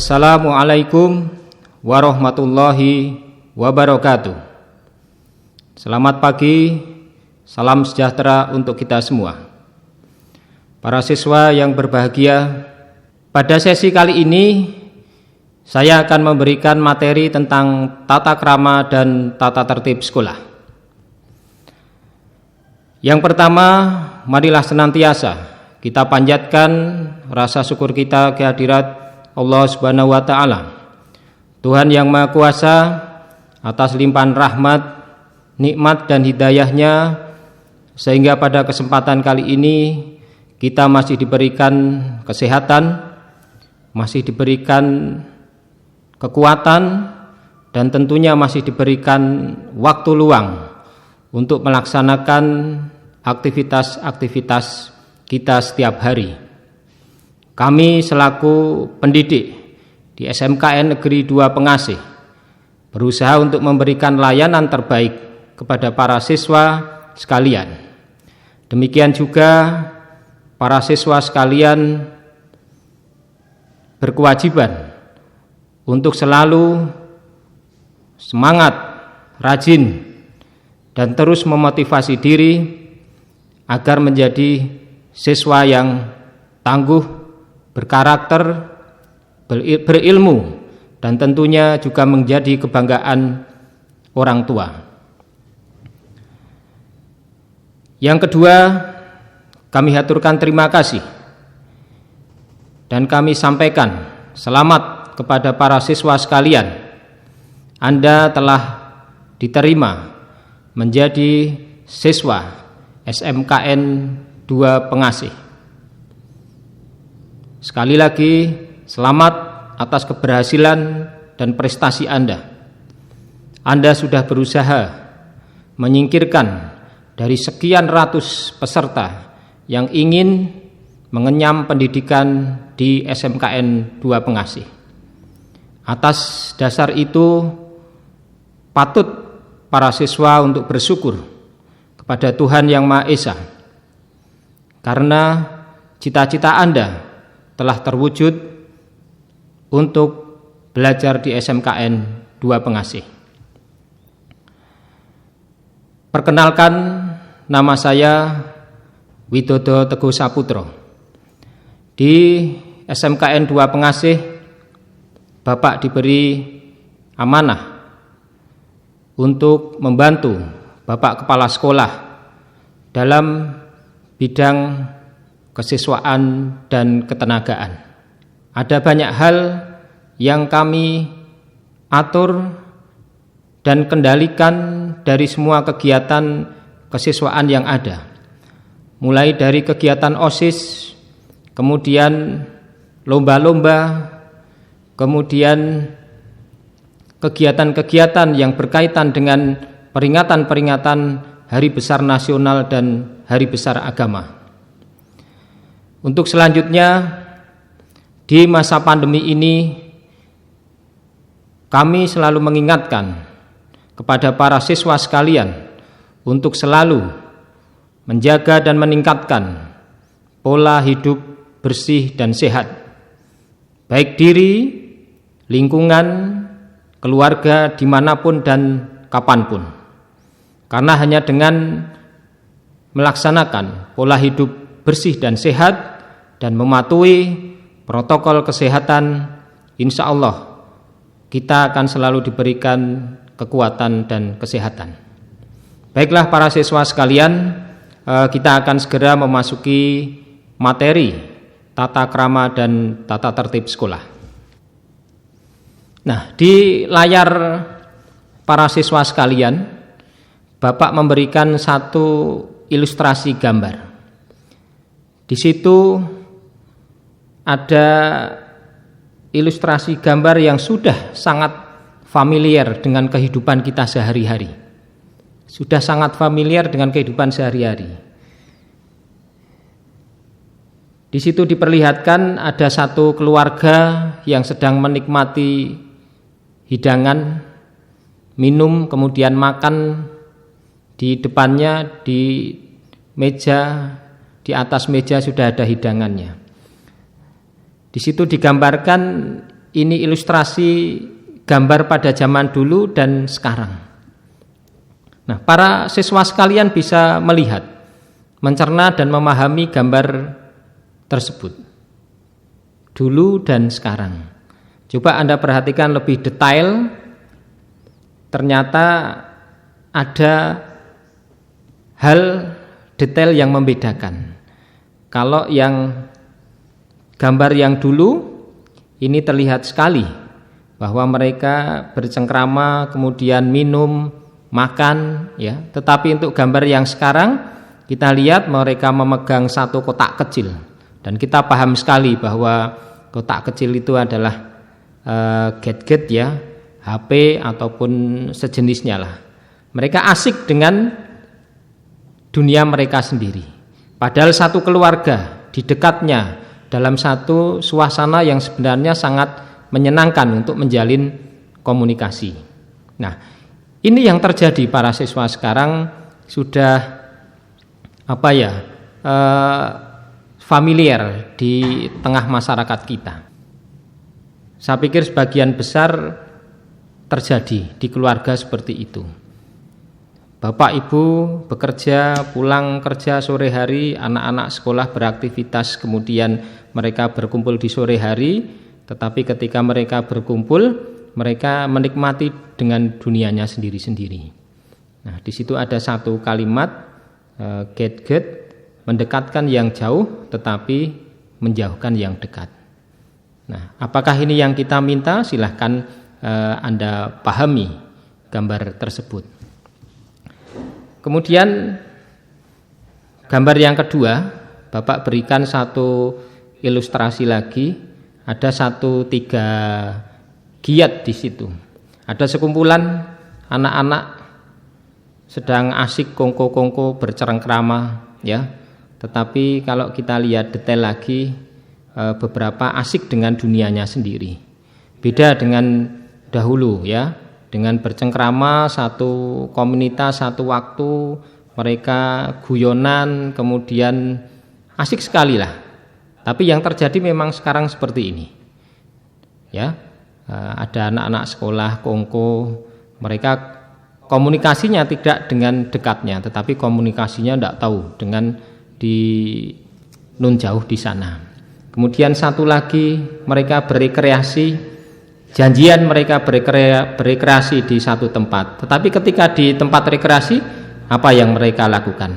Assalamualaikum warahmatullahi wabarakatuh. Selamat pagi, salam sejahtera untuk kita semua. Para siswa yang berbahagia, pada sesi kali ini saya akan memberikan materi tentang tata krama dan tata tertib sekolah. Yang pertama, marilah senantiasa kita panjatkan rasa syukur kita kehadirat Allah Subhanahu wa Ta'ala, Tuhan yang Maha Kuasa, atas limpahan rahmat, nikmat dan hidayahnya, sehingga pada kesempatan kali ini kita masih diberikan kesehatan, masih diberikan kekuatan, dan tentunya masih diberikan waktu luang untuk melaksanakan aktivitas-aktivitas kita setiap hari. Kami selaku pendidik di SMKN Negeri 2 Pengasih berusaha untuk memberikan layanan terbaik kepada para siswa sekalian. Demikian juga para siswa sekalian berkewajiban untuk selalu semangat, rajin, dan terus memotivasi diri agar menjadi siswa yang tangguh, berkarakter, berilmu, dan tentunya juga menjadi kebanggaan orang tua. Yang kedua, kami haturkan terima kasih dan kami sampaikan selamat kepada para siswa sekalian. Anda telah diterima menjadi siswa SMKN 2 Pengasih. Sekali lagi, selamat atas keberhasilan dan prestasi Anda. Anda sudah berusaha menyingkirkan dari sekian ratus peserta yang ingin mengenyam pendidikan di SMKN 2 Pengasih. Atas dasar itu, patut para siswa untuk bersyukur kepada Tuhan Yang Maha Esa, karena cita-cita Anda telah terwujud untuk belajar di SMKN 2 Pengasih. Perkenalkan, nama saya Widodo Teguh Saputro. Di SMKN 2 Pengasih, Bapak diberi amanah untuk membantu Bapak Kepala Sekolah dalam bidang kesiswaan dan ketenagaan. Ada banyak hal yang kami atur dan kendalikan dari semua kegiatan kesiswaan yang ada, mulai dari kegiatan OSIS, kemudian lomba-lomba, kemudian kegiatan-kegiatan yang berkaitan dengan peringatan-peringatan Hari Besar Nasional dan Hari Besar Agama. Untuk selanjutnya, di masa pandemi ini, kami selalu mengingatkan kepada para siswa sekalian untuk selalu menjaga dan meningkatkan pola hidup bersih dan sehat, baik diri, lingkungan, keluarga, dimanapun dan kapanpun. Karena hanya dengan melaksanakan pola hidup bersih dan sehat dan mematuhi protokol kesehatan, insya Allah kita akan selalu diberikan kekuatan dan kesehatan. Baiklah para siswa sekalian, kita akan segera memasuki materi tata krama dan tata tertib sekolah. Nah, di layar para siswa sekalian, Bapak memberikan satu ilustrasi gambar. Di situ ada ilustrasi gambar yang sudah sangat familiar dengan kehidupan kita sehari-hari. Sudah sangat familiar dengan kehidupan sehari-hari. Di situ diperlihatkan ada satu keluarga yang sedang menikmati hidangan, minum, kemudian makan. Di depannya di meja, di atas meja sudah ada hidangannya. Di situ digambarkan ini ilustrasi gambar pada zaman dulu dan sekarang. Nah, para siswa sekalian bisa melihat, mencerna dan memahami gambar tersebut dulu dan sekarang. Coba Anda perhatikan lebih detail, ternyata ada hal detail yang membedakan. Kalau yang gambar yang dulu ini terlihat sekali bahwa mereka bercengkrama, kemudian minum, makan, ya. Tetapi untuk gambar yang sekarang kita lihat mereka memegang satu kotak kecil, dan kita paham sekali bahwa kotak kecil itu adalah gadget, ya, HP ataupun sejenisnya lah. Mereka asik dengan dunia mereka sendiri. Padahal satu keluarga di dekatnya dalam satu suasana yang sebenarnya sangat menyenangkan untuk menjalin komunikasi. Nah, ini yang terjadi para siswa sekarang sudah familiar di tengah masyarakat kita. Saya pikir sebagian besar terjadi di keluarga seperti itu. Bapak ibu bekerja, pulang kerja sore hari, anak-anak sekolah beraktivitas, kemudian mereka berkumpul di sore hari, tetapi ketika mereka berkumpul, mereka menikmati dengan dunianya sendiri-sendiri. Nah, di situ ada satu kalimat, gadget mendekatkan yang jauh tetapi menjauhkan yang dekat. Nah, apakah ini yang kita minta? Silahkan Anda pahami gambar tersebut. Kemudian gambar yang kedua, Bapak berikan satu ilustrasi lagi. Ada 3 giat di situ. Ada sekumpulan anak-anak sedang asik kongko-kongko bercengkrama, ya. Tetapi kalau kita lihat detail lagi, beberapa asik dengan dunianya sendiri. Beda dengan dahulu, ya. Dengan bercengkrama satu komunitas, satu waktu, mereka guyonan, kemudian asik sekali lah. Tapi yang terjadi memang sekarang seperti ini, ya. Ada anak-anak sekolah kongko, mereka komunikasinya tidak dengan dekatnya, tetapi komunikasinya tidak tahu dengan di nun jauh di sana. Kemudian satu lagi, mereka berekreasi, janjian mereka berekreasi di satu tempat. Tetapi ketika di tempat rekreasi, apa yang mereka lakukan?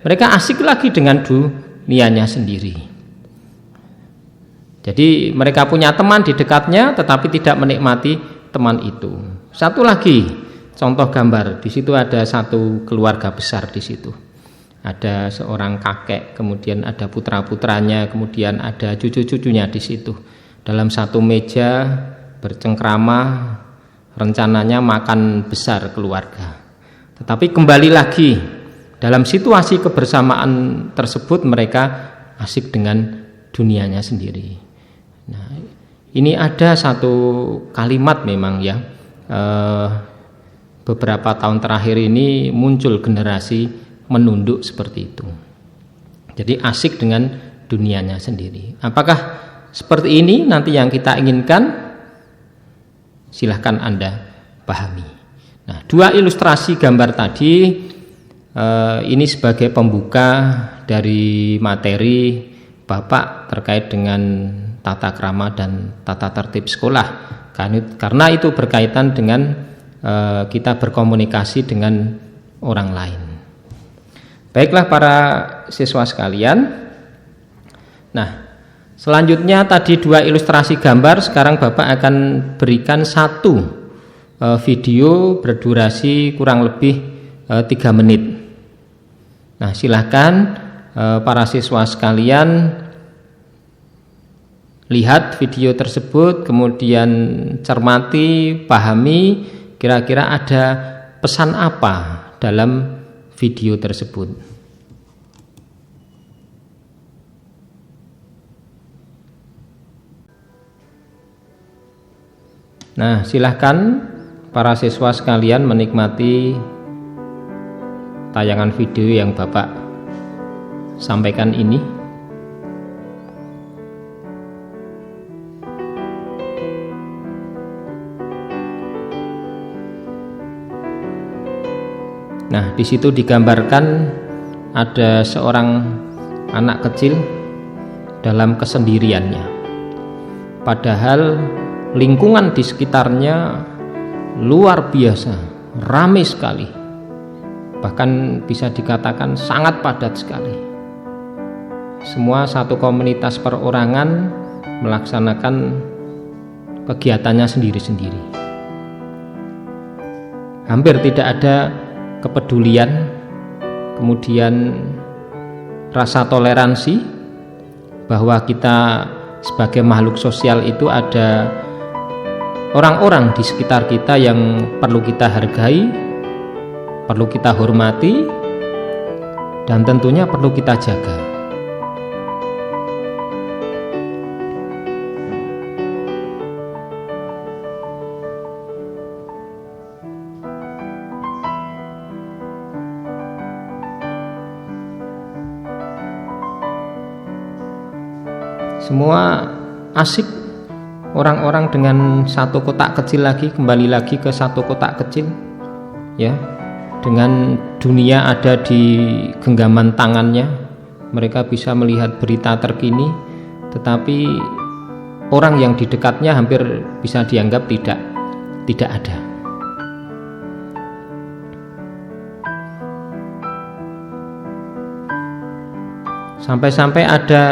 Mereka asik lagi dengan dunianya sendiri. Jadi mereka punya teman di dekatnya, tetapi tidak menikmati teman itu. Satu lagi contoh gambar, di situ ada satu keluarga besar di situ. Ada seorang kakek, kemudian ada putra-putranya, kemudian ada cucu-cucunya di situ. Dalam satu meja bercengkrama, rencananya makan besar keluarga. Tetapi kembali lagi, dalam situasi kebersamaan tersebut mereka asik dengan dunianya sendiri. Nah, ini ada satu kalimat memang, ya, beberapa tahun terakhir ini muncul generasi menunduk seperti itu. Jadi asik dengan dunianya sendiri. Apakah seperti ini nanti yang kita inginkan? Silahkan Anda pahami. Nah, 2 ilustrasi gambar tadi ini sebagai pembuka dari materi Bapak terkait dengan tata krama dan tata tertib sekolah. Karena itu berkaitan dengan kita berkomunikasi dengan orang lain. Baiklah para siswa sekalian. Nah, selanjutnya tadi 2 ilustrasi gambar, sekarang Bapak akan berikan satu video berdurasi kurang lebih 3 menit. Nah, silahkan para siswa sekalian lihat video tersebut, kemudian cermati, pahami kira-kira ada pesan apa dalam video tersebut. Nah, silahkan para siswa sekalian menikmati tayangan video yang Bapak sampaikan ini. Nah, di situ digambarkan ada seorang anak kecil dalam kesendiriannya. Padahal lingkungan di sekitarnya luar biasa, ramai sekali. Bahkan bisa dikatakan sangat padat sekali. Semua satu komunitas perorangan melaksanakan kegiatannya sendiri-sendiri. Hampir tidak ada kepedulian, kemudian rasa toleransi bahwa kita sebagai makhluk sosial itu ada orang-orang di sekitar kita yang perlu kita hargai, perlu kita hormati, dan tentunya perlu kita jaga. Semua asik orang-orang dengan satu kotak kecil lagi, kembali lagi ke satu kotak kecil, ya, dengan dunia ada di genggaman tangannya. Mereka bisa melihat berita terkini, tetapi orang yang di dekatnya hampir bisa dianggap tidak ada. Sampai-sampai ada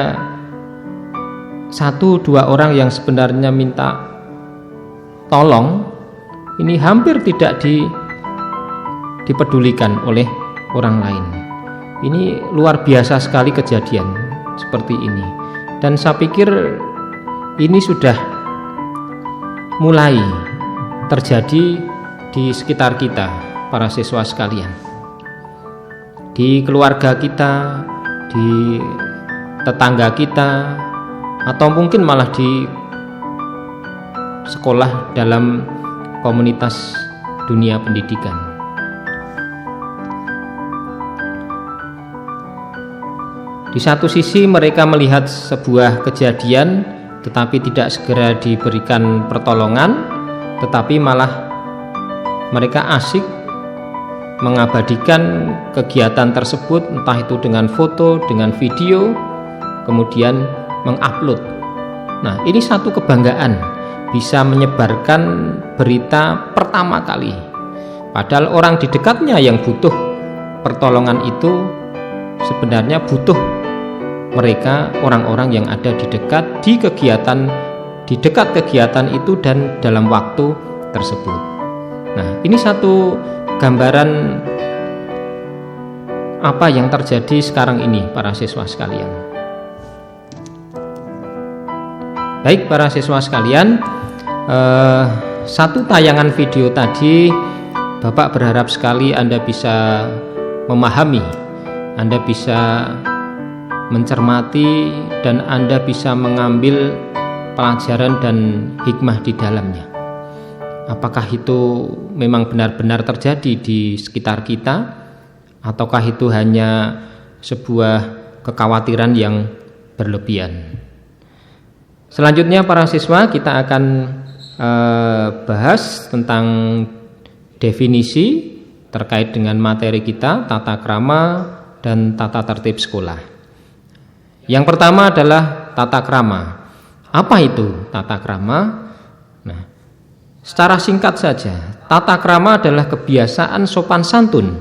1-2 orang yang sebenarnya minta tolong, ini hampir tidak dipedulikan oleh orang lain. Ini luar biasa sekali kejadian seperti ini. Dan saya pikir ini sudah mulai terjadi di sekitar kita, para siswa sekalian. Di keluarga kita, di tetangga kita, atau mungkin malah di sekolah dalam komunitas dunia pendidikan. Di satu sisi mereka melihat sebuah kejadian tetapi tidak segera diberikan pertolongan, tetapi malah mereka asik mengabadikan kegiatan tersebut, entah itu dengan foto, dengan video, kemudian mengupload. Nah, ini satu kebanggaan bisa menyebarkan berita pertama kali. Padahal orang di dekatnya yang butuh pertolongan itu sebenarnya butuh mereka, orang-orang yang ada di dekat di dekat kegiatan itu dan dalam waktu tersebut. Nah, ini satu gambaran apa yang terjadi sekarang ini, para siswa sekalian. Baik, para siswa sekalian, satu tayangan video tadi Bapak berharap sekali Anda bisa memahami, Anda bisa mencermati, dan Anda bisa mengambil pelajaran dan hikmah di dalamnya. Apakah itu memang benar-benar terjadi di sekitar kita, ataukah itu hanya sebuah kekhawatiran yang berlebihan? Selanjutnya para siswa, kita akan bahas tentang definisi terkait dengan materi kita, tata krama dan tata tertib sekolah. Yang pertama adalah tata krama. Apa itu tata krama? Nah, secara singkat saja, tata krama adalah kebiasaan sopan santun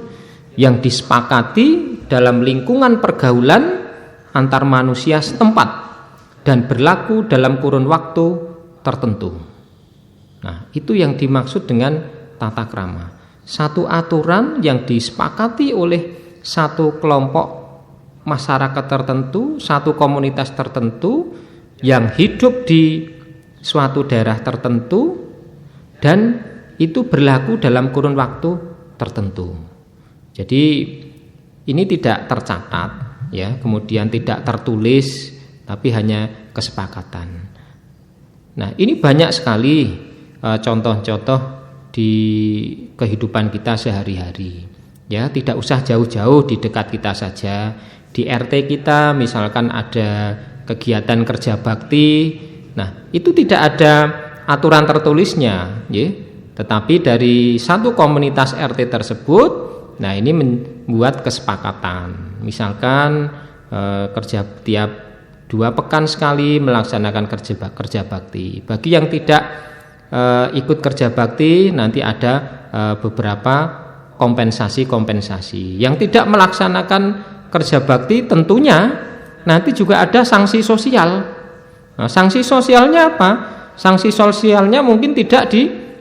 yang disepakati dalam lingkungan pergaulan antar manusia setempat dan berlaku dalam kurun waktu tertentu. Nah, itu yang dimaksud dengan tata krama. Satu aturan yang disepakati oleh satu kelompok masyarakat tertentu, satu komunitas tertentu yang hidup di suatu daerah tertentu, dan itu berlaku dalam kurun waktu tertentu. Jadi ini tidak tercatat, ya, kemudian tidak tertulis, tapi hanya kesepakatan. Nah, ini banyak sekali contoh-contoh di kehidupan kita sehari-hari. Ya, tidak usah jauh-jauh, di dekat kita saja. Di RT kita misalkan ada kegiatan kerja bakti. Nah, itu tidak ada aturan tertulisnya, ya. Tetapi dari satu komunitas RT tersebut Nah, ini membuat kesepakatan. Misalkan kerja tiap 2 pekan sekali melaksanakan kerja bakti. Bagi yang tidak ikut kerja bakti, nanti ada beberapa kompensasi. Yang tidak melaksanakan kerja bakti tentunya nanti juga ada sanksi sosial. Nah, sanksi sosialnya apa? Sanksi sosialnya mungkin tidak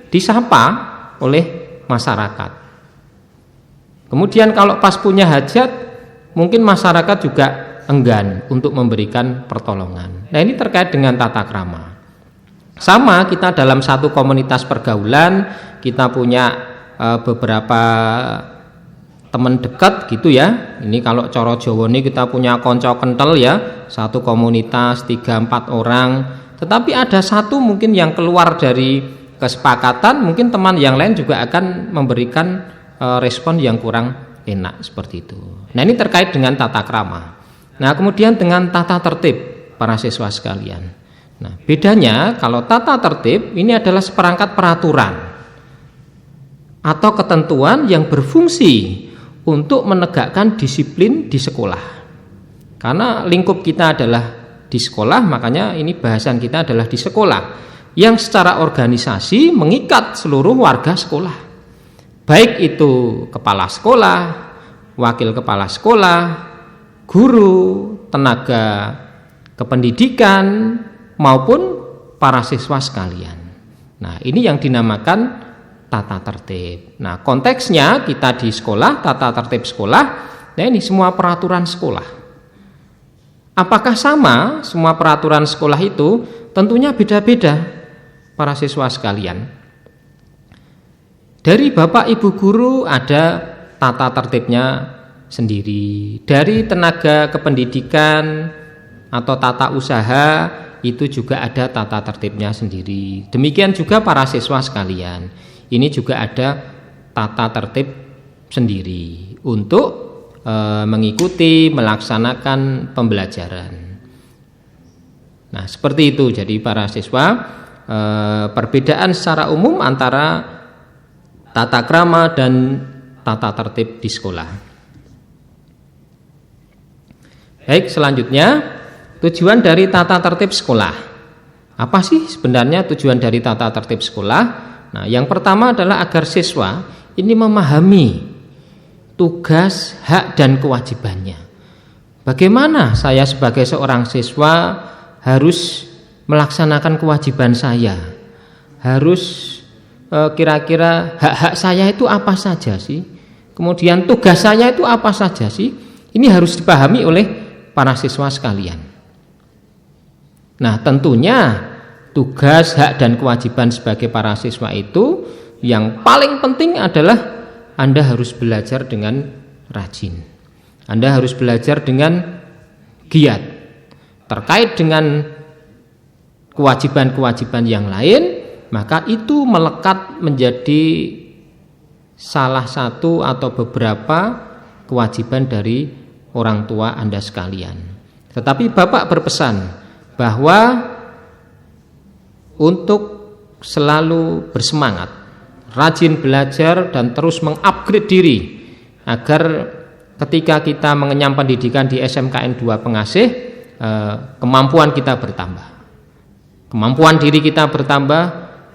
disapa oleh masyarakat. Kemudian kalau pas punya hajat, mungkin masyarakat juga enggan untuk memberikan pertolongan. Nah, ini terkait dengan tata krama. Sama, kita dalam satu komunitas pergaulan, kita punya beberapa teman dekat gitu ya. Ini kalau coro Jawa ini kita punya konco kental ya, satu komunitas 3-4 orang. Tetapi ada satu mungkin yang keluar dari kesepakatan, mungkin teman yang lain juga akan memberikan respon yang kurang enak seperti itu. Nah, ini terkait dengan tata krama. Nah, kemudian dengan tata tertib para siswa sekalian. Nah, bedanya kalau tata tertib ini adalah seperangkat peraturan atau ketentuan yang berfungsi untuk menegakkan disiplin di sekolah. Karena lingkup kita adalah di sekolah, makanya ini bahasan kita adalah di sekolah yang secara organisasi mengikat seluruh warga sekolah. Baik itu kepala sekolah, wakil kepala sekolah, guru, tenaga kependidikan, maupun para siswa sekalian. Nah, ini yang dinamakan tata tertib. Nah, konteksnya kita di sekolah, tata tertib sekolah. Nah, ini semua peraturan sekolah. Apakah sama semua peraturan sekolah itu? Tentunya beda-beda para siswa sekalian. Dari Bapak Ibu guru ada tata tertibnya sendiri. Dari tenaga kependidikan atau tata usaha itu juga ada tata tertibnya sendiri. Demikian juga para siswa sekalian. Ini juga ada tata tertib sendiri untuk mengikuti, melaksanakan pembelajaran. Nah, seperti itu. Jadi para siswa, perbedaan secara umum antara tata krama dan tata tertib di sekolah. Baik, selanjutnya tujuan dari tata tertib sekolah. Apa sih sebenarnya tujuan dari tata tertib sekolah? Nah, yang pertama adalah agar siswa ini memahami tugas, hak, dan kewajibannya. Bagaimana saya sebagai seorang siswa harus melaksanakan kewajiban saya? Harus kira-kira hak-hak saya itu apa saja sih? Kemudian tugas saya itu apa saja sih? Ini harus dipahami oleh para siswa sekalian. Nah, tentunya tugas, hak, dan kewajiban sebagai para siswa itu yang paling penting adalah Anda harus belajar dengan rajin. Anda harus belajar dengan giat. Terkait dengan kewajiban-kewajiban yang lain, maka itu melekat menjadi salah satu atau beberapa kewajiban dari orang tua Anda sekalian. Tetapi Bapak berpesan bahwa untuk selalu bersemangat, rajin belajar dan terus mengupgrade diri agar ketika kita mengenyam pendidikan di SMKN 2 Pengasih, kemampuan kita bertambah. Kemampuan diri kita bertambah,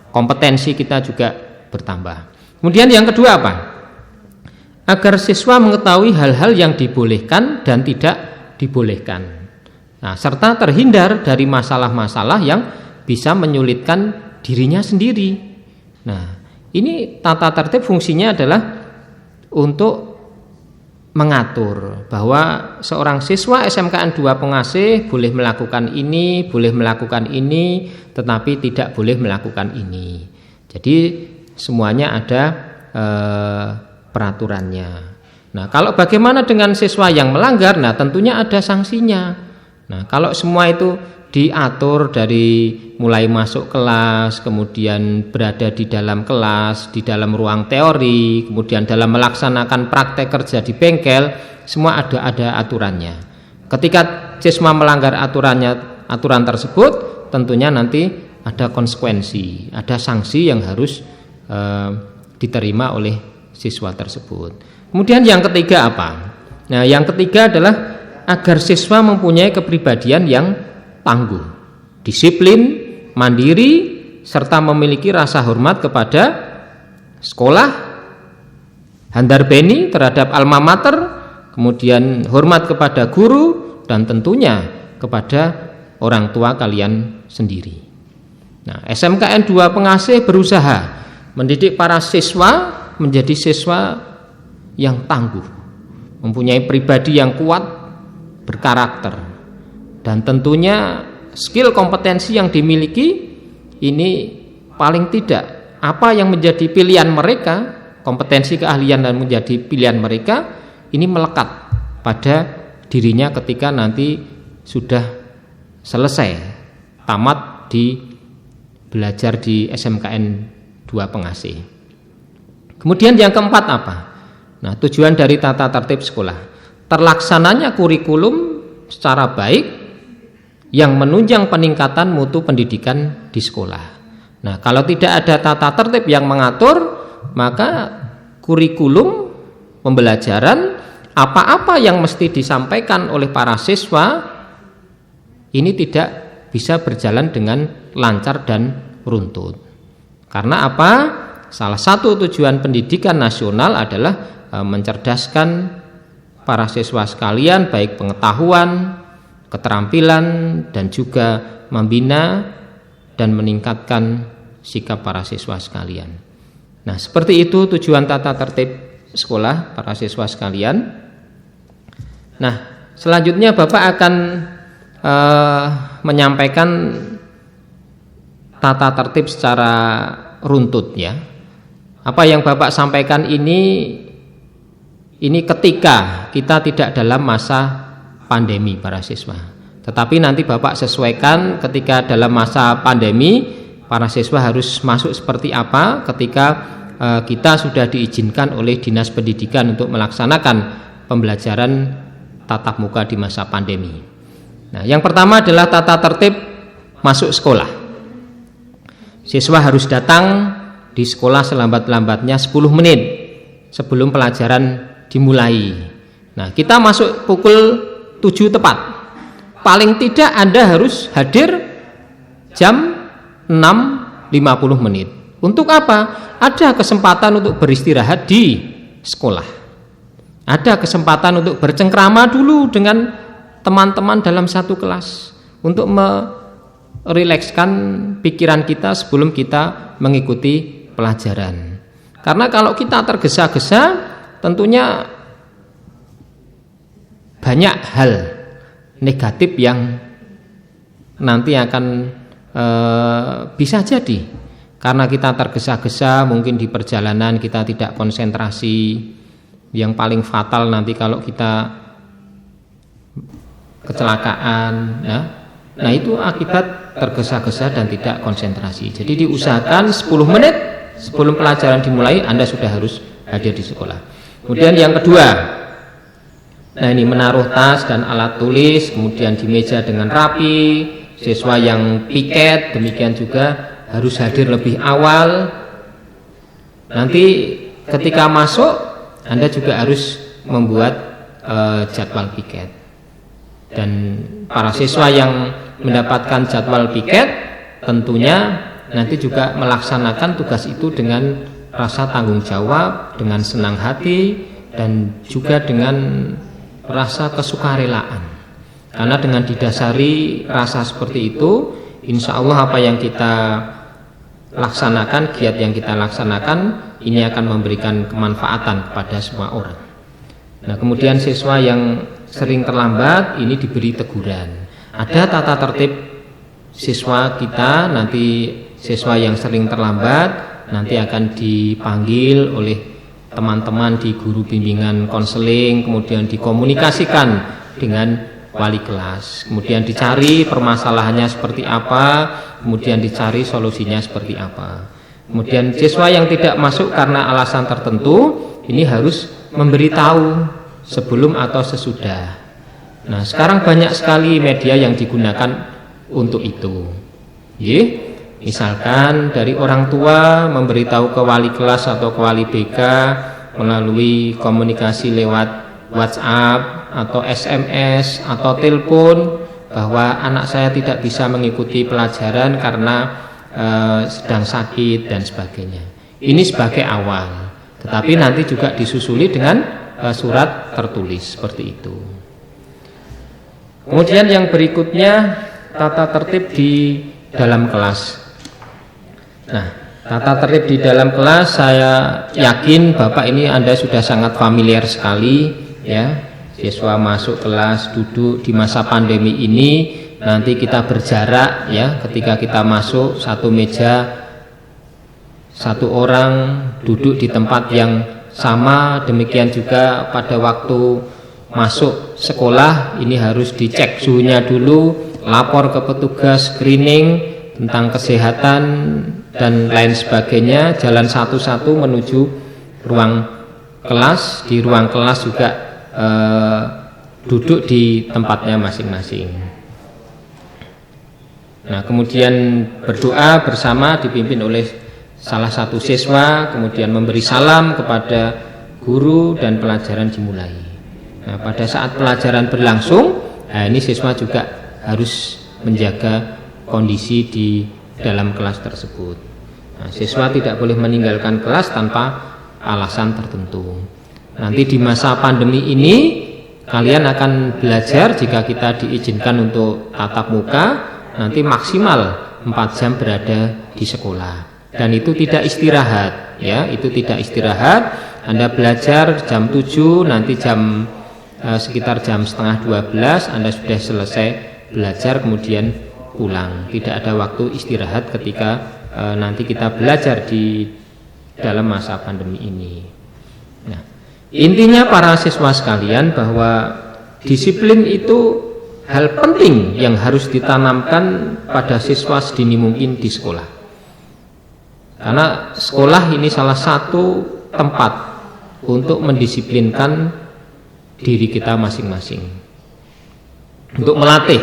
kompetensi kita juga bertambah. Kemudian yang kedua apa? Agar siswa mengetahui hal-hal yang dibolehkan dan tidak dibolehkan. Nah, serta terhindar dari masalah-masalah yang bisa menyulitkan dirinya sendiri. Nah, ini tata tertib fungsinya adalah untuk mengatur bahwa seorang siswa SMKN 2 Pengasih boleh melakukan ini, tetapi tidak boleh melakukan ini. Jadi semuanya ada peraturannya. Nah, kalau bagaimana dengan siswa yang melanggar? Nah, tentunya ada sanksinya. Nah, kalau semua itu diatur dari mulai masuk kelas, kemudian berada di dalam kelas, di dalam ruang teori, kemudian dalam melaksanakan praktek kerja di bengkel, semua ada aturannya. Ketika siswa melanggar aturan tersebut, tentunya nanti ada konsekuensi, ada sanksi yang harus diterima oleh siswa tersebut. Kemudian yang ketiga apa? Nah, yang ketiga adalah agar siswa mempunyai kepribadian yang tangguh, disiplin, mandiri, serta memiliki rasa hormat kepada sekolah, handar beni terhadap alma mater, kemudian hormat kepada guru, dan tentunya kepada orang tua kalian sendiri. Nah, SMKN 2 Pengasih berusaha mendidik para siswa menjadi siswa yang tangguh, mempunyai pribadi yang kuat, berkarakter, dan tentunya skill kompetensi yang dimiliki ini paling tidak apa yang menjadi pilihan mereka, kompetensi keahlian dan menjadi pilihan mereka ini melekat pada dirinya ketika nanti sudah selesai tamat di belajar di SMKN 2 Pengasih. Kemudian yang keempat apa? Nah, tujuan dari tata tertib sekolah, terlaksananya kurikulum secara baik yang menunjang peningkatan mutu pendidikan di sekolah. Nah, kalau tidak ada tata tertib yang mengatur, maka kurikulum pembelajaran apa-apa yang mesti disampaikan oleh para siswa ini tidak bisa berjalan dengan lancar dan runtut. Karena apa? Salah satu tujuan pendidikan nasional adalah mencerdaskan para siswa sekalian, baik pengetahuan, keterampilan, dan juga membina dan meningkatkan sikap para siswa sekalian. Nah, seperti itu tujuan tata tertib sekolah para siswa sekalian. Nah, selanjutnya Bapak akan menyampaikan tata tertib secara runtut ya. Apa yang Bapak sampaikan ini ketika kita tidak dalam masa pandemi para siswa. Tetapi nanti Bapak sesuaikan ketika dalam masa pandemi para siswa harus masuk seperti apa ketika kita sudah diizinkan oleh Dinas Pendidikan untuk melaksanakan pembelajaran tatap muka di masa pandemi. Nah, yang pertama adalah tata tertib masuk sekolah. Siswa harus datang di sekolah selambat-lambatnya 10 menit sebelum pelajaran dimulai. Nah, kita masuk pukul 7 tepat. Paling tidak Anda harus hadir jam 6.50 menit. Untuk apa? Ada kesempatan untuk beristirahat di sekolah. Ada kesempatan untuk bercengkrama dulu dengan teman-teman dalam satu kelas untuk merilekskan pikiran kita sebelum kita mengikuti pelajaran. Karena kalau kita tergesa-gesa tentunya banyak hal negatif yang nanti akan bisa jadi karena kita tergesa-gesa, mungkin di perjalanan kita tidak konsentrasi, yang paling fatal nanti kalau kita kecelakaan ya. Nah, itu akibat tergesa-gesa dan tidak konsentrasi. Jadi diusahakan 10 menit sebelum pelajaran dimulai Anda sudah harus hadir di sekolah. Kemudian yang kedua, nah ini menaruh tas dan alat tulis, kemudian di meja dengan rapi. Siswa yang piket demikian juga harus hadir lebih awal. Nanti ketika masuk Anda juga harus membuat jadwal piket. Dan para siswa yang mendapatkan jadwal piket tentunya nanti juga melaksanakan tugas itu dengan rasa tanggung jawab, dengan senang hati, dan juga dengan rasa kesukarelaan. Karena dengan didasari rasa seperti itu, insya Allah apa yang kita laksanakan, giat yang kita laksanakan, ini akan memberikan kemanfaatan kepada semua orang. Nah, kemudian siswa yang sering terlambat ini diberi teguran. Ada tata tertib siswa kita, nanti siswa yang sering terlambat nanti akan dipanggil oleh teman-teman di guru bimbingan konseling, kemudian dikomunikasikan dengan wali kelas, kemudian dicari permasalahannya seperti apa, kemudian dicari solusinya seperti apa. Kemudian siswa yang tidak masuk karena alasan tertentu ini harus memberitahu sebelum atau sesudah. Nah, sekarang banyak sekali media yang digunakan untuk itu. Misalkan dari orang tua memberitahu ke wali kelas atau ke wali BK melalui komunikasi lewat WhatsApp atau SMS atau telepon bahwa anak saya tidak bisa mengikuti pelajaran karena sedang sakit dan sebagainya. Ini sebagai awal, tetapi nanti juga disusuli dengan surat tertulis seperti itu. Kemudian yang berikutnya tata tertib di dalam kelas. Nah, tata tertib di dalam kelas saya yakin Bapak ini Anda sudah sangat familiar sekali ya. Siswa masuk kelas, duduk di masa pandemi ini, nanti kita berjarak ya, ketika kita masuk satu meja, satu orang duduk di tempat yang sama, demikian juga pada waktu masuk sekolah ini harus dicek suhunya dulu, lapor ke petugas screening tentang kesehatan dan lain sebagainya, jalan satu-satu menuju ruang kelas. Di ruang kelas juga duduk di tempatnya masing-masing. Nah, kemudian berdoa bersama dipimpin oleh salah satu siswa, kemudian memberi salam kepada guru dan pelajaran dimulai. Nah, pada saat pelajaran berlangsung, nah ini siswa juga harus menjaga kondisi di dalam kelas tersebut. Nah, siswa tidak boleh meninggalkan kelas tanpa alasan tertentu. Nanti di masa pandemi ini kalian akan belajar, jika kita diizinkan untuk tatap muka, nanti maksimal 4 jam berada di sekolah. Dan itu tidak istirahat ya, itu tidak istirahat. Anda belajar jam 7, nanti sekitar jam setengah 12 Anda sudah selesai belajar, kemudian pulang. Tidak ada waktu istirahat ketika nanti kita belajar di dalam masa pandemi ini. Nah, intinya para siswa sekalian bahwa disiplin itu hal penting yang harus ditanamkan pada siswa sedini mungkin di sekolah. Karena sekolah ini salah satu tempat untuk mendisiplinkan diri kita masing-masing. Untuk melatih,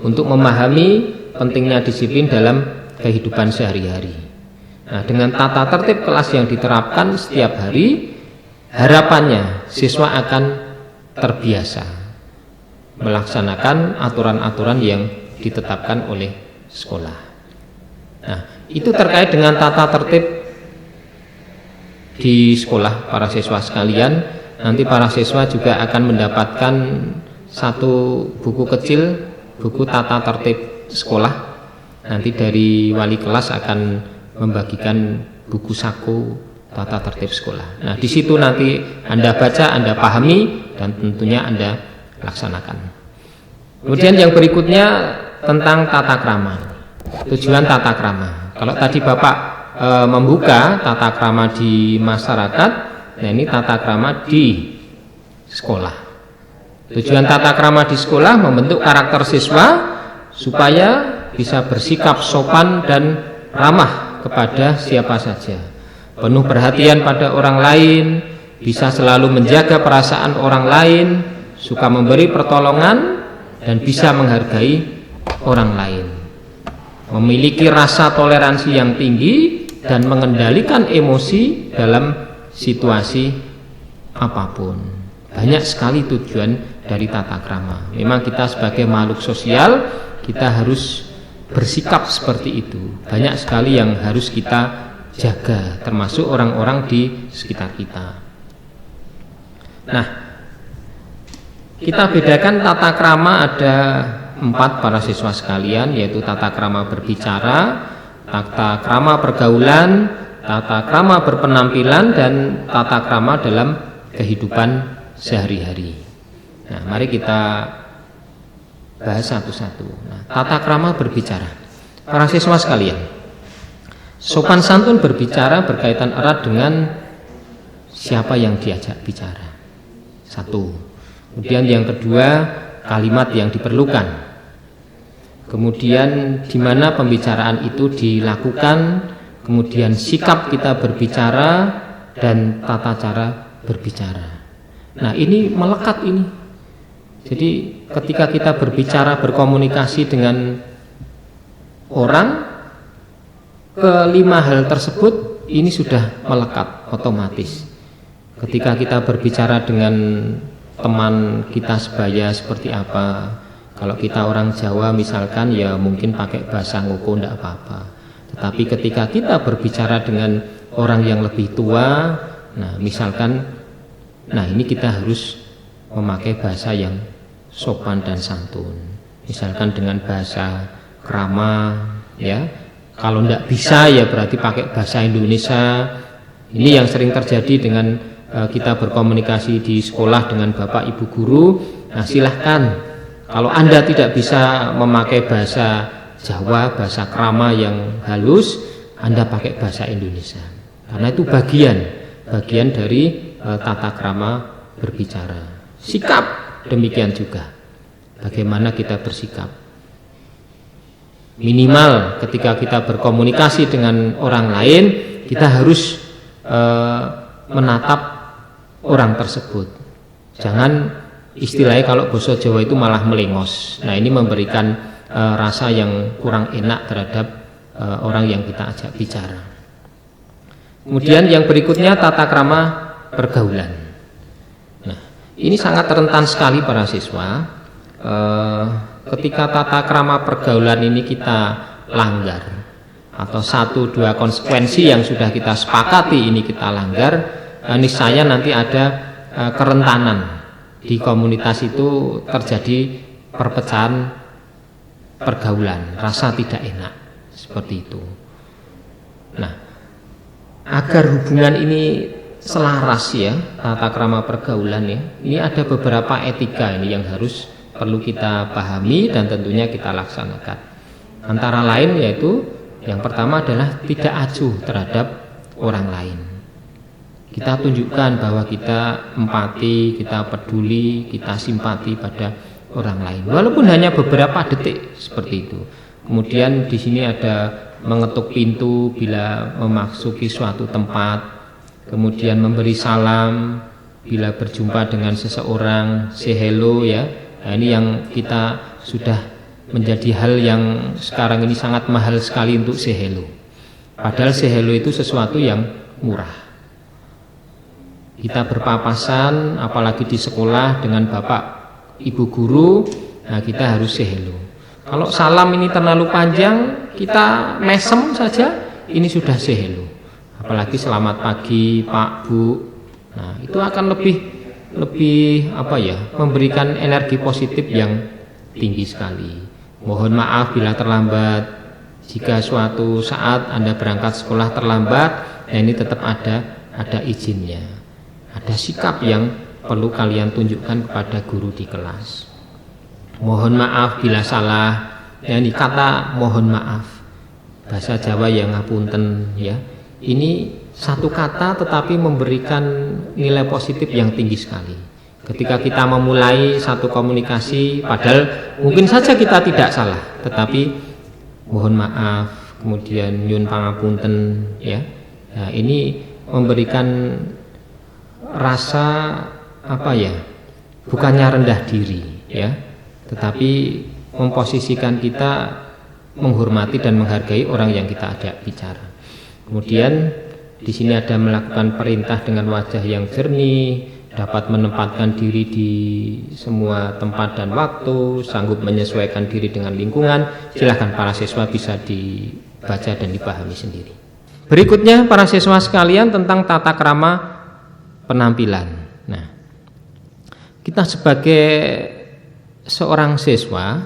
untuk memahami pentingnya disiplin dalam kehidupan sehari-hari. Nah, dengan tata tertib kelas yang diterapkan setiap hari, harapannya siswa akan terbiasa melaksanakan aturan-aturan yang ditetapkan oleh sekolah. Nah, itu terkait dengan tata tertib di sekolah para siswa sekalian. Nanti para siswa juga akan mendapatkan satu buku kecil, buku tata tertib sekolah. Nanti dari wali kelas akan membagikan buku saku tata tertib sekolah. Nah, di situ nanti Anda baca, Anda pahami, dan tentunya Anda laksanakan. Kemudian yang berikutnya tentang tata krama. Tujuan tata krama. Kalau tadi Bapak membuka tata krama di masyarakat, nah ini tata krama di sekolah. Tujuan tata krama di sekolah membentuk karakter siswa supaya bisa bersikap sopan dan ramah kepada siapa saja, penuh perhatian pada orang lain, bisa selalu menjaga perasaan orang lain, suka memberi pertolongan, dan bisa menghargai orang lain, memiliki rasa toleransi yang tinggi dan mengendalikan emosi dalam situasi apapun. Banyak sekali tujuan dari tata krama. Memang kita sebagai makhluk sosial, kita harus bersikap seperti itu. Banyak sekali yang harus kita jaga, termasuk orang-orang di sekitar kita. Nah, kita bedakan tata krama ada 4 para siswa sekalian, yaitu tata krama berbicara, tata krama pergaulan, tata krama berpenampilan, dan tata krama dalam kehidupan sehari-hari. Nah, mari kita bahas satu-satu. Nah, tata krama berbicara. Para siswa sekalian, sopan santun berbicara berkaitan erat dengan siapa yang diajak bicara. Satu. Kemudian yang kedua, kalimat yang diperlukan. Kemudian di mana pembicaraan itu dilakukan, kemudian sikap kita berbicara dan tata cara berbicara. Nah, ini melekat ini. Jadi ketika kita berbicara, berkomunikasi dengan orang, kelima hal tersebut ini sudah melekat otomatis. ketika kita berbicara dengan teman kita sebaya seperti apa. Kalau kita orang Jawa misalkan ya mungkin pakai bahasa ngoko enggak apa-apa. Tetapi ketika kita berbicara dengan orang yang lebih tua, nah misalkan, nah ini kita harus memakai bahasa yang sopan dan santun. Misalkan dengan bahasa krama, ya. Kalau enggak bisa ya berarti pakai bahasa Indonesia. Ini yang sering terjadi dengan kita berkomunikasi di sekolah dengan Bapak Ibu guru. Nah silahkan. Kalau Anda tidak bisa memakai bahasa Jawa, bahasa krama yang halus, Anda pakai bahasa Indonesia. Karena itu bagian dari tata krama berbicara. Sikap demikian juga. Bagaimana kita bersikap. Minimal ketika kita berkomunikasi dengan orang lain, kita harus menatap orang tersebut. Jangan istilahnya kalau bahasa Jawa itu malah melengos. Nah ini memberikan rasa yang kurang enak terhadap orang yang kita ajak bicara. Kemudian yang berikutnya tata krama pergaulan. Nah ini sangat rentan sekali para siswa. Ketika tata krama pergaulan ini kita langgar, atau 1-2 konsekuensi yang sudah kita sepakati ini kita langgar, niscaya nanti ada kerentanan. Di komunitas itu terjadi perpecahan pergaulan, rasa tidak enak seperti itu. Nah, agar hubungan ini selaras ya, tata krama pergaulan ya, ini ada beberapa etika ini yang harus perlu kita pahami dan tentunya kita laksanakan. Antara lain yaitu yang pertama adalah tidak acuh terhadap orang lain. Kita tunjukkan bahwa kita empati, kita peduli, kita simpati pada orang lain. Walaupun hanya beberapa detik seperti itu. Kemudian di sini ada mengetuk pintu bila memasuki suatu tempat. Kemudian memberi salam bila berjumpa dengan seseorang, say hello ya. Nah, ini yang kita sudah menjadi hal yang sekarang ini sangat mahal sekali untuk say hello. Padahal say hello itu sesuatu yang murah. Kita berpapasan apalagi di sekolah dengan Bapak Ibu guru, nah kita harus say hello. Kalau salam ini terlalu panjang, kita mesem saja, ini sudah say hello. Apalagi selamat pagi Pak Bu. Nah, itu akan lebih apa ya, memberikan energi positif yang tinggi sekali. Mohon maaf bila terlambat. Jika suatu saat Anda berangkat sekolah terlambat, nah ini tetap ada izinnya. Ada sikap yang perlu kalian tunjukkan kepada guru di kelas. Mohon maaf bila salah. Ya, ini kata mohon maaf. Bahasa Jawa yang ngapunten ya. Ini satu kata tetapi memberikan nilai positif yang tinggi sekali. Ketika kita memulai satu komunikasi, padahal mungkin saja kita tidak salah, tetapi mohon maaf, kemudian nyun pangapunten ya. Nah, ini memberikan rasa apa ya, bukannya rendah diri ya, tetapi memposisikan kita menghormati dan menghargai orang yang kita ajak bicara. Kemudian di sini ada melakukan perintah dengan wajah yang jernih, dapat menempatkan diri di semua tempat dan waktu, sanggup menyesuaikan diri dengan lingkungan. Silahkan para siswa bisa dibaca dan dipahami sendiri. Berikutnya para siswa sekalian tentang tata krama penampilan. Nah, kita sebagai seorang siswa,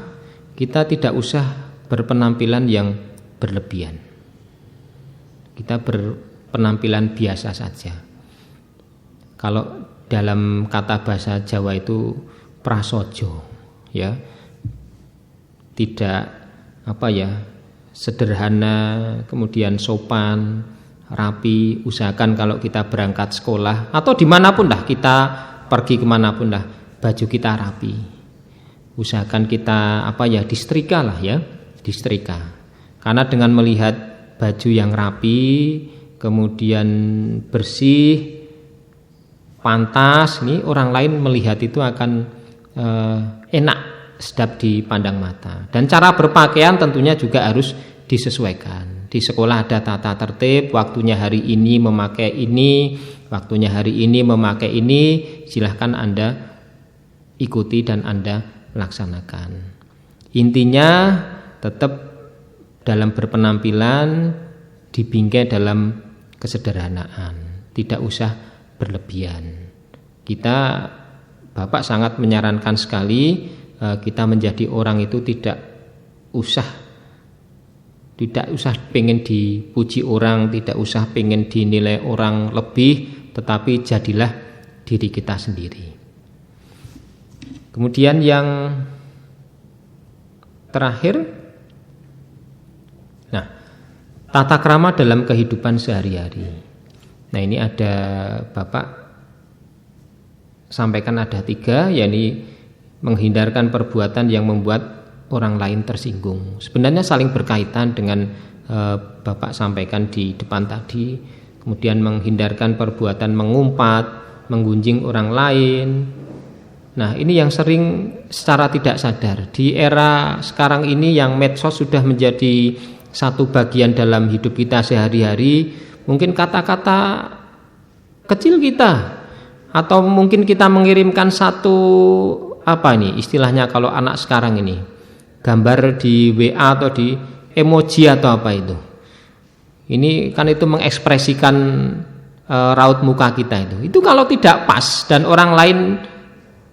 kita tidak usah berpenampilan yang berlebihan. Kita berpenampilan biasa saja. Kalau dalam kata bahasa Jawa itu prasojo, ya, tidak apa ya, sederhana, kemudian sopan, rapi. Usahakan kalau kita berangkat sekolah atau dimanapun dah kita pergi kemanapun dah, baju kita rapi. Usahakan kita apa ya, disetrika lah ya, disetrika. Karena dengan melihat baju yang rapi, kemudian bersih, pantas, nih orang lain melihat itu akan enak, sedap dipandang mata. Dan cara berpakaian tentunya juga harus disesuaikan. Di sekolah ada tata tertib, waktunya hari ini memakai ini, waktunya hari ini memakai ini, silahkan Anda ikuti dan Anda laksanakan. Intinya tetap dalam berpenampilan dibingkai dalam kesederhanaan, tidak usah berlebihan. Bapak sangat menyarankan sekali kita menjadi orang itu tidak usah pengen dipuji orang, tidak usah pengen dinilai orang lebih, tetapi jadilah diri kita sendiri. Kemudian yang terakhir, tata krama dalam kehidupan sehari-hari. Nah, ini ada Bapak sampaikan ada 3, yakni menghindarkan perbuatan yang membuat orang lain tersinggung. Sebenarnya saling berkaitan dengan Bapak sampaikan di depan tadi. Kemudian menghindarkan perbuatan mengumpat, menggunjing orang lain. Nah, ini yang sering secara tidak sadar. Di era sekarang ini yang medsos sudah menjadi satu bagian dalam hidup kita sehari-hari, mungkin kata-kata kecil kita, atau mungkin kita mengirimkan satu istilahnya kalau anak sekarang ini, gambar di WA atau di emoji atau apa itu. Ini kan itu mengekspresikan raut muka kita itu. Itu kalau tidak pas dan orang lain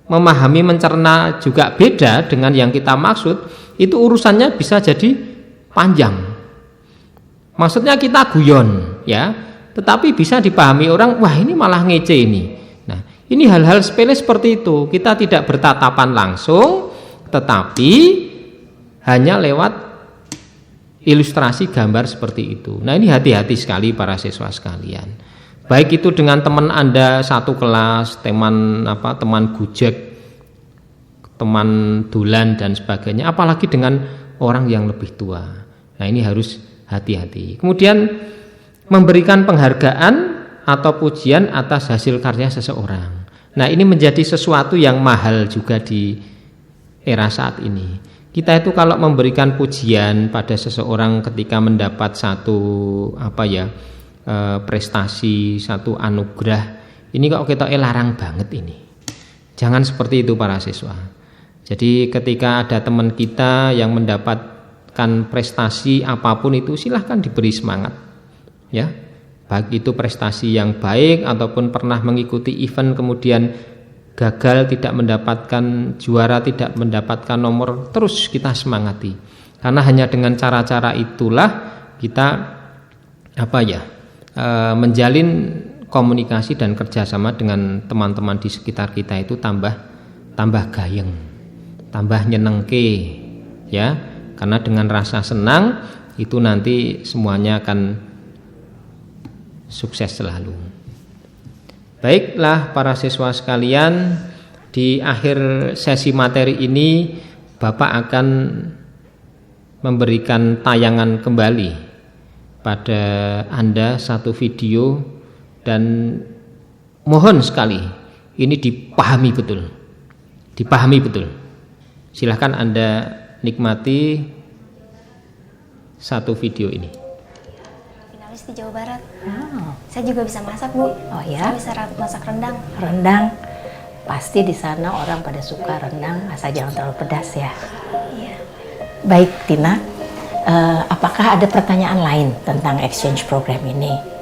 memahami, mencerna juga beda dengan yang kita maksud, itu urusannya bisa jadi panjang. Maksudnya kita guyon, ya, tetapi bisa dipahami orang, wah ini malah ngece ini. Nah, ini hal-hal sepele seperti itu. Kita tidak bertatapan langsung, tetapi hanya lewat ilustrasi gambar seperti itu. Nah, ini hati-hati sekali para siswa sekalian. Baik itu dengan teman Anda satu kelas, teman gujek, teman dulan dan sebagainya, apalagi dengan orang yang lebih tua. Nah, ini harus hati-hati. Kemudian memberikan penghargaan atau pujian atas hasil karya seseorang. Nah, ini menjadi sesuatu yang mahal juga di era saat ini. Kita itu kalau memberikan pujian pada seseorang ketika mendapat satu prestasi, satu anugerah, ini kok kita larang banget ini. Jangan seperti itu para siswa. Jadi ketika ada teman kita yang mendapatkan prestasi apapun itu, silahkan diberi semangat, ya, baik itu prestasi yang baik ataupun pernah mengikuti event kemudian gagal, tidak mendapatkan juara, tidak mendapatkan nomor, terus kita semangati, karena hanya dengan cara-cara itulah kita menjalin komunikasi dan kerjasama dengan teman-teman di sekitar kita itu tambah gayeng, tambah nyenengke, ya. Karena dengan rasa senang itu nanti semuanya akan sukses selalu. Baiklah para siswa sekalian, di akhir sesi materi ini Bapak akan memberikan tayangan kembali pada Anda satu video, dan mohon sekali ini dipahami betul. Silahkan Anda nikmati satu video ini. Finalis di Jawa Barat. Saya juga bisa masak, Bu. Oh ya? Saya bisa masak rendang. Rendang. Pasti di sana orang pada suka rendang, asal jangan terlalu pedas ya. Iya. Baik, Tina. Apakah ada pertanyaan lain tentang exchange program ini?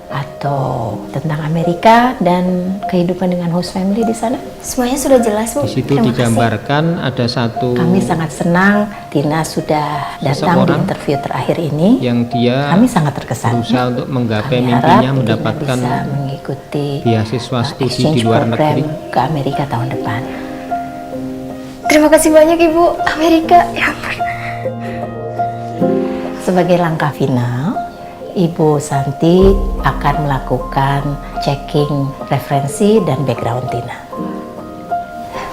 Atau tentang Amerika dan kehidupan dengan host family di sana? Semuanya sudah jelas, Bu. Di situ digambarkan ada satu. Kami sangat senang Tina sudah datang di interview terakhir ini. Yang dia kami sangat terkesan. Berusaha untuk menggapai mimpinya mendapatkan bisa mengikuti beasiswa studi di luar program negeri ke Amerika tahun depan. Terima kasih banyak, Ibu. Amerika, ya ampun. Sebagai langkah final, Ibu Santi akan melakukan checking referensi dan background Tina.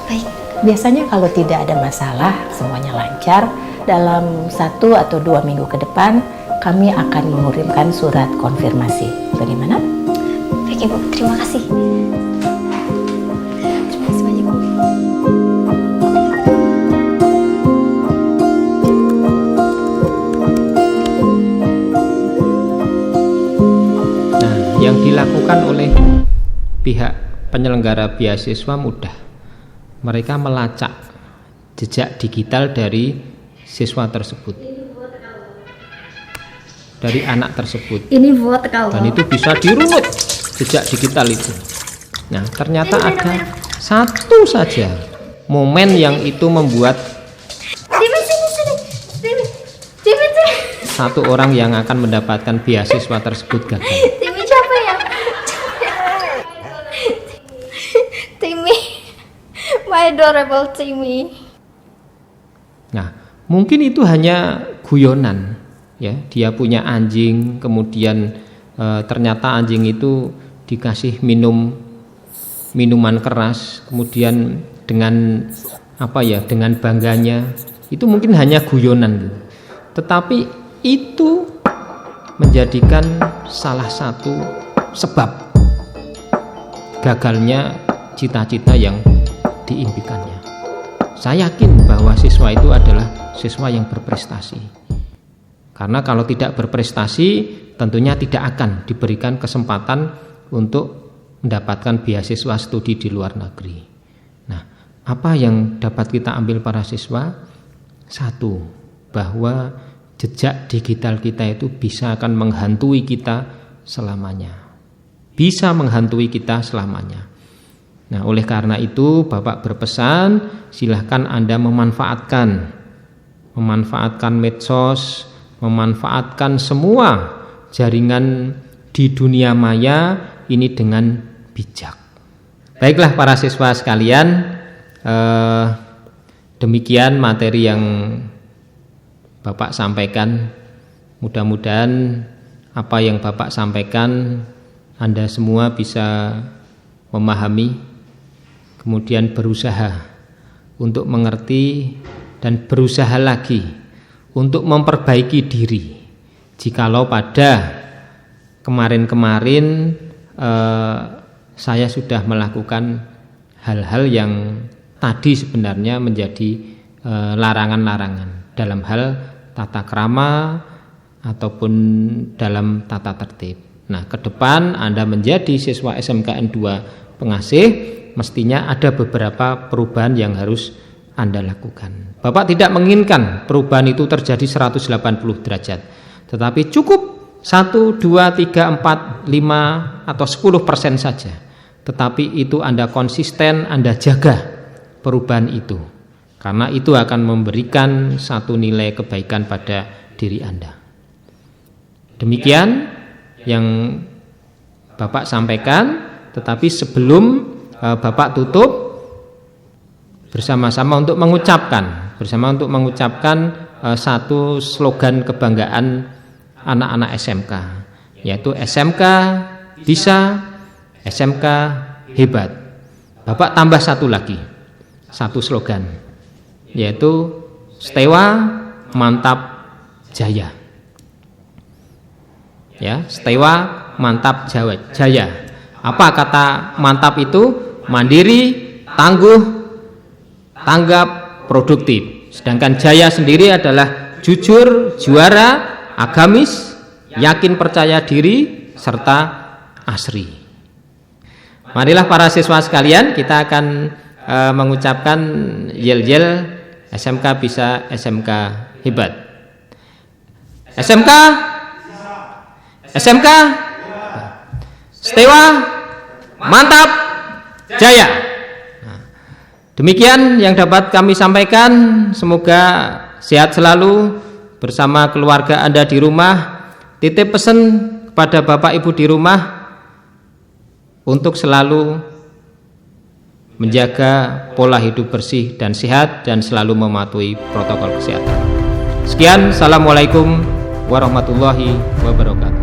Baik. Biasanya kalau tidak ada masalah, semuanya lancar, dalam 1 atau 2 minggu ke depan, kami akan mengirimkan surat konfirmasi. Bagaimana? Baik, Ibu. Terima kasih. Terima kasih banyak, Bu. yang dilakukan oleh pihak penyelenggara beasiswa mudah. Mereka melacak jejak digital dari siswa tersebut, dari anak tersebut. Ini buat kalau. Dan itu bisa dirunut jejak digital itu. Nah, ternyata ada satu saja momen yang itu membuat satu orang yang akan mendapatkan beasiswa tersebut gagal. Timmy siapa ya? Timmy, my adorable Timmy. Nah, mungkin itu hanya guyonan, ya. Dia punya anjing, kemudian ternyata anjing itu dikasih minuman keras, kemudian dengan dengan bangganya, itu mungkin hanya guyonan gitu. Tetapi itu menjadikan salah satu sebab gagalnya cita-cita yang diimpikannya. Saya yakin bahwa siswa itu adalah siswa yang berprestasi. Karena kalau tidak berprestasi, tentunya tidak akan diberikan kesempatan untuk mendapatkan beasiswa studi di luar negeri. Nah, apa yang dapat kita ambil para siswa? Satu, bahwa jejak digital kita itu bisa akan menghantui kita selamanya. Bisa menghantui kita selamanya. Nah, oleh karena itu Bapak berpesan, silahkan Anda memanfaatkan medsos, memanfaatkan semua jaringan di dunia maya ini dengan bijak. Baiklah para siswa sekalian, demikian materi yang Bapak sampaikan. Mudah-mudahan apa yang Bapak sampaikan Anda semua bisa memahami, kemudian berusaha untuk mengerti dan berusaha lagi untuk memperbaiki diri. Jikalau pada kemarin-kemarin saya sudah melakukan hal-hal yang tadi sebenarnya menjadi larangan-larangan dalam hal tata krama ataupun dalam tata tertib. Nah, ke depan Anda menjadi siswa SMKN 2 pengasih, mestinya ada beberapa perubahan yang harus Anda lakukan. Bapak tidak menginginkan perubahan itu terjadi 180 derajat, tetapi cukup 1, 2, 3, 4, 5 atau 10% saja. Tetapi itu Anda konsisten, Anda jaga perubahan itu. Karena itu akan memberikan satu nilai kebaikan pada diri Anda. Demikian yang Bapak sampaikan, tetapi sebelum Bapak tutup bersama-sama untuk mengucapkan satu slogan kebanggaan anak-anak SMK, yaitu SMK bisa, SMK hebat. Bapak tambah satu lagi, satu slogan, yaitu Stewa Mantap Jaya. Ya, Stewa Mantap Jaya. Apa kata mantap itu? Mandiri, tangguh, tanggap, produktif. Sedangkan jaya sendiri adalah jujur, juara, agamis, yakin percaya diri, serta asri. Marilah para siswa sekalian, kita akan mengucapkan yel-yel SMK bisa, SMK hebat. SMK Stewa Mantap Jaya. Demikian yang dapat kami sampaikan. Semoga sehat selalu bersama keluarga Anda di rumah. Titip pesan kepada Bapak Ibu di rumah untuk selalu menjaga pola hidup bersih dan sehat dan selalu mematuhi protokol kesehatan. Sekian, assalamualaikum warahmatullahi wabarakatuh.